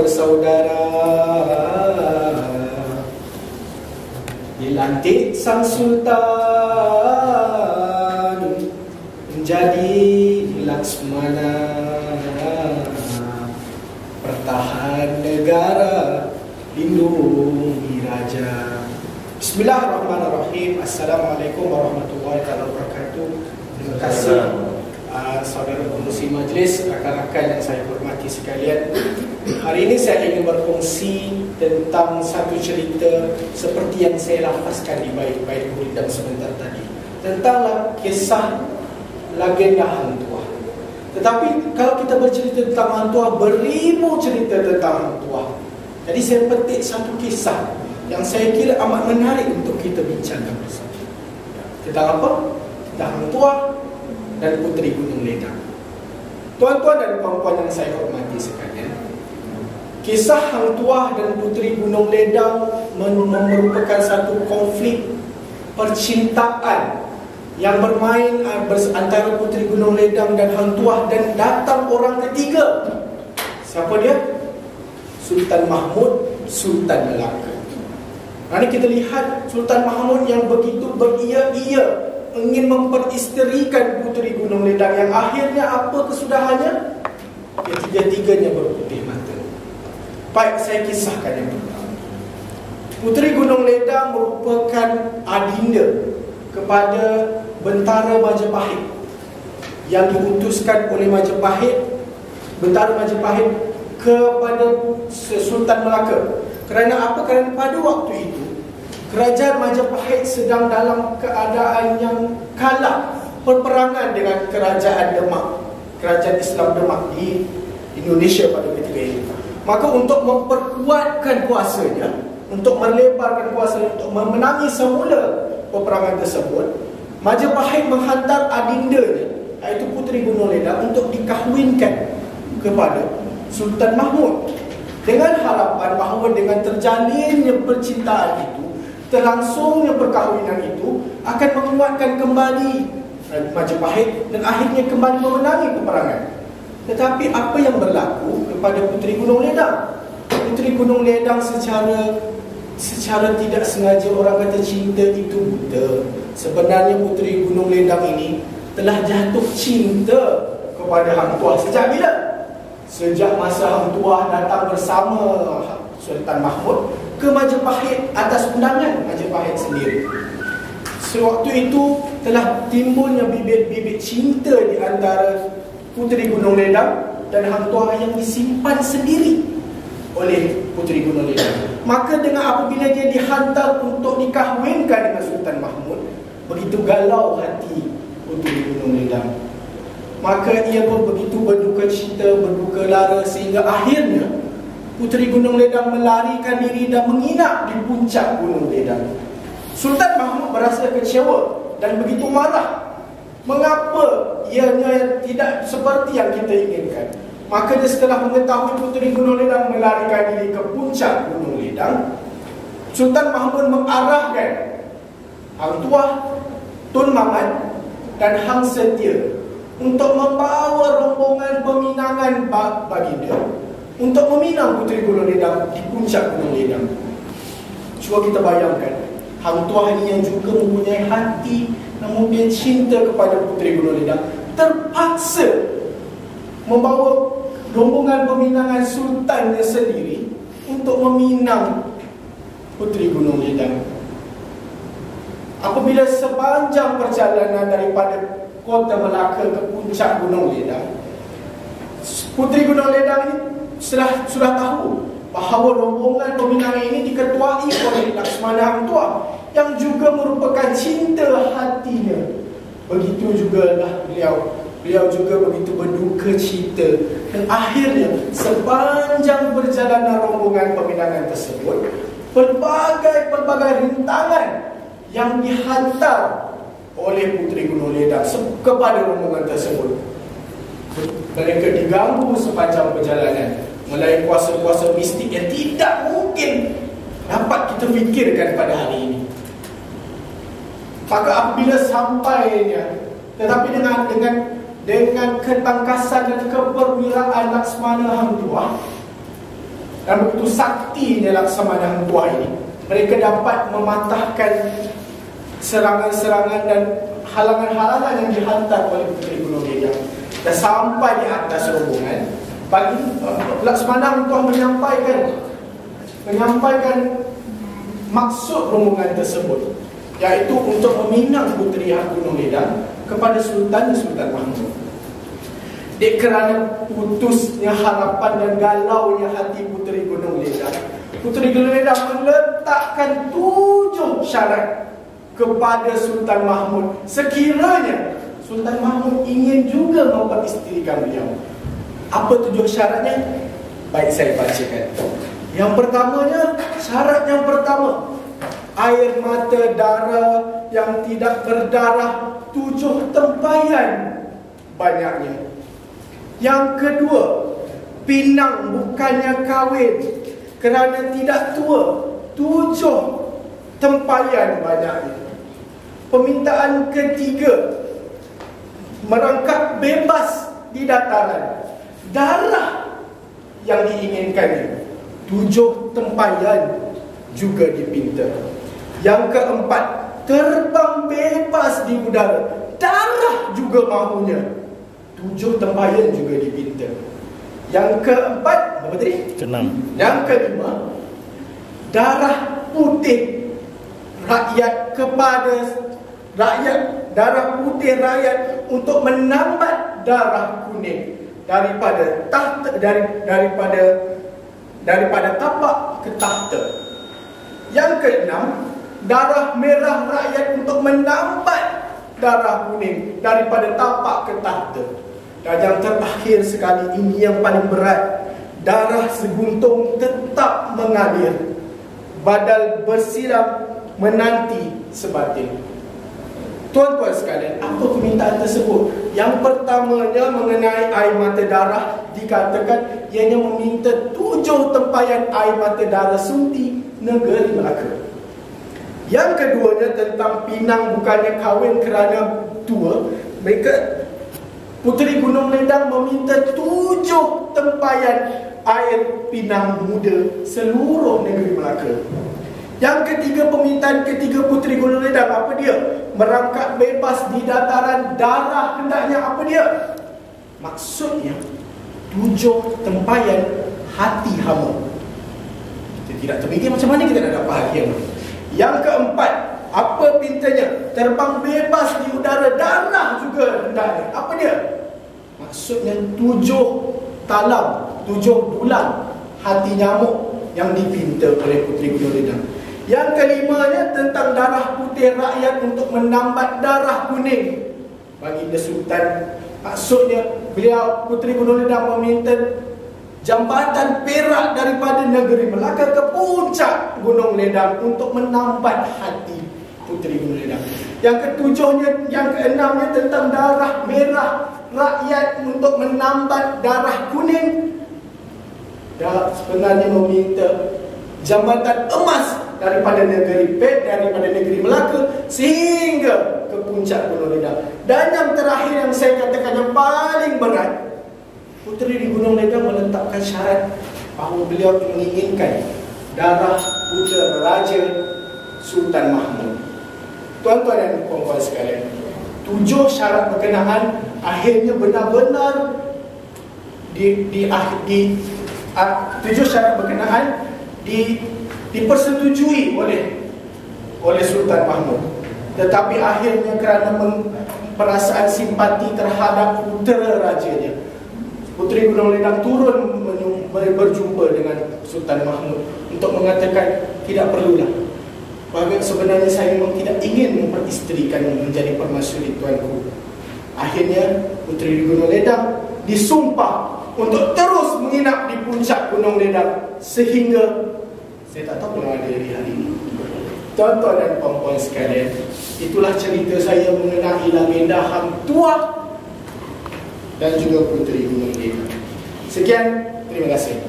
bersaudara. Dilantik sang sultan menjadi Laksmana, pertahan negara, lindungi raja. Bismillahirrahmanirrahim. Assalamualaikum warahmatullahi wabarakatuh. Terima kasih saudara pengurusi majlis, rakan-rakan yang saya hormati sekalian. Hari ini saya ingin berkongsi tentang satu cerita seperti yang saya lafazkan di bait-bait kuridam sebentar tadi, tentang kisah legenda Hang Tuah. Tetapi kalau kita bercerita tentang Hang Tuah, beribu cerita tentang Hang Tuah. Jadi saya petik satu kisah yang saya kira amat menarik untuk kita bincangkan bersama. Tentang apa? Tentang Hang Tuah dan Puteri Gunung Ledang. Tuan-tuan dan puan-puan yang saya hormati sekalian, kisah Hang Tuah dan Puteri Gunung Ledang merupakan satu konflik percintaan yang bermain antara Puteri Gunung Ledang dan Hang Tuah, dan datang orang ketiga. Siapa dia? Sultan Mahmud, Sultan Melaka. Hari kita lihat Sultan Mahmud yang begitu beria-ia ingin memperisterikan Puteri Gunung Ledang, yang akhirnya apa kesudahannya? Ketiga-tiganya berputih mata. Baik, saya kisahkan yang pertama. Puteri Gunung Ledang merupakan adinda kepada Bentara Majapahit yang diutuskan oleh Bentara Majapahit kepada Sultan Melaka. Kerana apa? Kerana pada waktu itu Kerajaan Majapahit sedang dalam keadaan yang kalah perperangan dengan Kerajaan Demak, Kerajaan Islam Demak di Indonesia pada ketika itu. Maka untuk memperkuatkan kuasanya, untuk melebarkan kuasanya, untuk memenangi semula peperangan tersebut, Majapahit menghantar adindanya, iaitu Puteri Gunung Ledang, untuk dikahwinkan kepada Sultan Mahmud, dengan harapan bahawa dengan terjalinnya percintaan itu, terlangsungnya perkahwinan itu akan menguatkan kembali Majapahit dan akhirnya kembali memenangi peperangan. Tetapi apa yang berlaku kepada Puteri Gunung Ledang? Puteri Gunung Ledang secara tidak sengaja, orang kata cinta itu buta. Sebenarnya Puteri Gunung Ledang ini telah jatuh cinta kepada Hang Tuah. Sejak bila? Sejak masa Hang Tuah datang bersama Sultan Mahmud ke Majapahit atas undangan Majapahit sendiri. Sewaktu itu telah timbulnya bibit-bibit cinta di antara Puteri Gunung Ledang dan Hang Tuah yang disimpan sendiri oleh Puteri Gunung Ledang. Maka dengan apabila dia dihantar untuk dikahwinkan dengan Sultan Mahmud, begitu galau hati Puteri Gunung Ledang. Maka ia pun begitu berduka cita, berduka lara, sehingga akhirnya Puteri Gunung Ledang melarikan diri dan menginap di puncak Gunung Ledang. Sultan Mahmud berasa kecewa dan begitu marah. Mengapa ianya tidak seperti yang kita inginkan? Maka dia setelah mengetahui Puteri Gunung Ledang melarikan diri ke puncak Gunung Ledang, Sultan Mahmud mengarahkan Hang Tuah, Tun Mamat dan Hang Setia untuk membawa rombongan peminangan baginda untuk meminang Puteri Gunung Ledang di puncak Gunung Ledang. Cuba kita bayangkan, Hang Tuah ini yang juga mempunyai hati, namun dia cinta kepada Puteri Gunung Ledang, terpaksa membawa rombongan peminangan sultannya sendiri untuk meminang Puteri Gunung Ledang. Apabila sepanjang perjalanan daripada kota Melaka ke puncak Gunung Ledang, Puteri Gunung Ledang ini sudah tahu bahawa rombongan peminangan ini diketuai oleh Laksmana Hang Tuah yang juga merupakan cinta hatinya. Begitu jugalah beliau juga begitu berduka cita. Dan akhirnya sepanjang perjalanan rombongan peminangan tersebut, pelbagai rintangan yang dihantar oleh Puteri Gunung Ledang kepada rombongan tersebut. Mereka diganggu sepanjang perjalanan mulai kuasa-kuasa mistik yang tidak mungkin dapat kita fikirkan pada hari ini. Maka apabila sampainya, tetapi dengan ketangkasan dan keperwiraan Laksmana Hang Tuah, dan begitu saktinya Laksamana Hang Tuah ini. Mereka dapat mematahkan serangan-serangan dan halangan-halangan yang dihantar oleh Puteri Gunung Ledang. Dan sampai di atas rombongan, bagi Laksamana Hang Tuah menyampaikan maksud rombongan tersebut, iaitu untuk meminang Puteri Gunung Ledang kepada Sultan Mahmud. Kerana putusnya harapan dan galaunya hati Puteri Gunung Ledang, Puteri Gunung Ledang meletakkan 7 syarat kepada Sultan Mahmud sekiranya Sultan Mahmud ingin juga memperisterikan beliau. Apa 7 syaratnya? Baik, saya bacakan. Yang pertamanya, syarat yang pertama, air mata darah yang tidak berdarah 7 tempayan banyaknya. Yang kedua, pinang bukannya kahwin kerana tidak tua 7 tempayan banyaknya. Permintaan ketiga, merangkap bebas di dataran, darah yang diinginkannya 7 tempayan juga dipinta. Yang keempat, terbang bebas di udara, darah juga mahunya, 7 tempayan juga dipinta. Yang keempat, apa tadi? Keenam. Yang kelima, darah putih rakyat kepada rakyat, darah putih rakyat untuk menambat darah kuning daripada tapak ke tahta. Yang keenam, darah merah rakyat untuk menambat darah kuning daripada tapak ke tahta. Dan yang terakhir sekali, ini yang paling berat, darah seguntung tetap mengalir badal bersiram menanti sebatin. Tuan-tuan sekalian, apa permintaan tersebut? Yang pertamanya mengenai air mata darah, dikatakan ianya meminta 7 tempayan air mata darah sunti negeri Melaka. Yang keduanya tentang pinang bukannya kahwin kerana tua. Mereka, Puteri Gunung Ledang meminta 7 tempayan air pinang muda seluruh negeri Melaka. Yang ketiga, permintaan ketiga Puteri Gunung Ledang, apa dia? Merangkak bebas di dataran, darah hendaknya apa dia? Maksudnya 7 tempayan hati hamba. Kita tidak terfikir macam mana kita nak dapat hati hamba. Yang keempat, apa pintanya? Terbang bebas di udara, darah juga hendaknya. Apa dia? Maksudnya 7 talam, 7 bulan hati nyamuk yang dipinta oleh Puteri Gunung Ledang. Yang kelimanya tentang darah putih rakyat untuk menambat darah kuning baginda Sultan. Maksudnya beliau, Puteri Gunung Ledang, meminta jambatan perak daripada negeri Melaka ke puncak Gunung Ledang untuk menambat hati Puteri Gunung Ledang. Yang ketujuhnya, yang keenamnya tentang darah merah rakyat untuk menambat darah kuning. Dan sebenarnya meminta jambatan emas daripada negeri Melaka sehingga ke puncak Gunung Ledang. Dan yang terakhir yang saya katakan yang paling berat, Puteri Gunung Ledang meletakkan syarat bahawa beliau menginginkan darah putera Raja Sultan Mahmud. Tuan-tuan dan puan-puan sekalian, 7 syarat berkenaan akhirnya benar-benar 7 syarat berkenaan dipersetujui oleh Sultan Mahmud. Tetapi akhirnya kerana perasaan simpati terhadap putera rajanya, Puteri Gunung Ledang turun berjumpa dengan Sultan Mahmud untuk mengatakan tidak perlulah. Bahawa sebenarnya saya memang tidak ingin memperisterikan menjadi permaisuri tuanku. Akhirnya Puteri Gunung Ledang disumpah untuk terus menginap di puncak Gunung Ledang sehingga saya tak tahu pernah ada di hari ini. Tuan-tuan dan puan-puan sekalian, itulah cerita saya mengenai legenda Hang Tuah dan juga Puteri Gunung Ledang. Sekian, terima kasih.